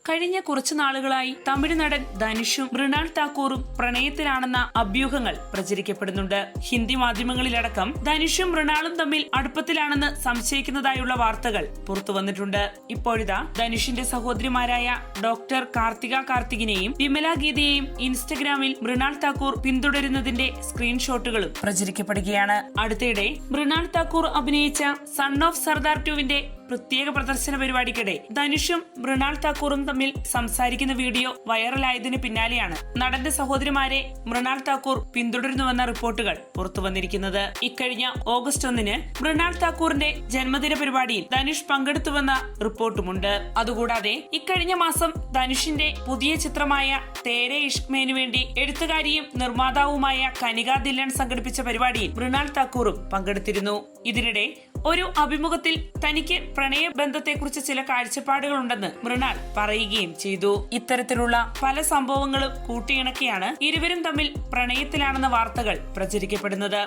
കഴിഞ്ഞ കുറച്ചു നാളുകളായി തമിഴ് നടൻ ധനുഷും മൃണാൾ താക്കൂറും പ്രണയത്തിലാണെന്ന അഭ്യൂഹങ്ങൾ പ്രചരിക്കപ്പെടുന്നുണ്ട്. ഹിന്ദി മാധ്യമങ്ങളിലടക്കം ധനുഷും മൃണാളും തമ്മിൽ അടുപ്പത്തിലാണെന്ന് സംശയിക്കുന്നതായുള്ള വാർത്തകൾ പുറത്തുവന്നിട്ടുണ്ട്. ഇപ്പോഴിതാ ധനുഷിന്റെ സഹോദരിമാരായ ഡോക്ടർ കാർത്തിക കാർത്തികിനെയും വിമല ഗീതയെയും ഇൻസ്റ്റഗ്രാമിൽ മൃണാൾ താക്കൂർ പിന്തുടരുന്നതിന്റെ സ്ക്രീൻഷോട്ടുകളും പ്രചരിക്കപ്പെടുകയാണ്. അടുത്തിടെ മൃണാൾ താക്കൂർ അഭിനയിച്ച സൺ ഓഫ് സർദാർ 2വിന്റെ പ്രത്യേക പ്രദർശന പരിപാടിക്കിടെ ധനുഷും മൃണാൾ താക്കൂറും തമ്മിൽ സംസാരിക്കുന്ന വീഡിയോ വൈറലായതിനു പിന്നാലെയാണ് നടന്റെ സഹോദരിമാരെ മൃണാൾ താക്കൂർ പിന്തുടരുന്നുവെന്ന റിപ്പോർട്ടുകൾ പുറത്തുവന്നിരിക്കുന്നത്. ഇക്കഴിഞ്ഞ ഓഗസ്റ്റ് 1 മൃണാൾ താക്കൂറിന്റെ ജന്മദിന പരിപാടിയിൽ ധനുഷ് പങ്കെടുത്തുവെന്ന റിപ്പോർട്ടുമുണ്ട്. അതുകൂടാതെ ഇക്കഴിഞ്ഞ മാസം ധനുഷിന്റെ പുതിയ ചിത്രമായ തേരെ ഇഷ്ക്മേനു വേണ്ടി എഴുത്തുകാരിയും നിർമ്മാതാവുമായ കനിക ദില്ലൺ സംഘടിപ്പിച്ച പരിപാടിയിൽ മൃണാൾ താക്കൂറും പങ്കെടുത്തിരുന്നു. ഇതിനിടെ ഒരു അഭിമുഖത്തിൽ തനിക്ക് പ്രണയബന്ധത്തെക്കുറിച്ച് ചില കാഴ്ചപ്പാടുകളുണ്ടെന്ന് മൃണാൾ പറയുകയും ചെയ്തു. ഇത്തരത്തിലുള്ള പല സംഭവങ്ങളും കൂട്ടിയിണക്കിയാണ് ഇരുവരും തമ്മിൽ പ്രണയത്തിലാണെന്ന വാർത്തകൾ പ്രചരിക്കപ്പെടുന്നത്.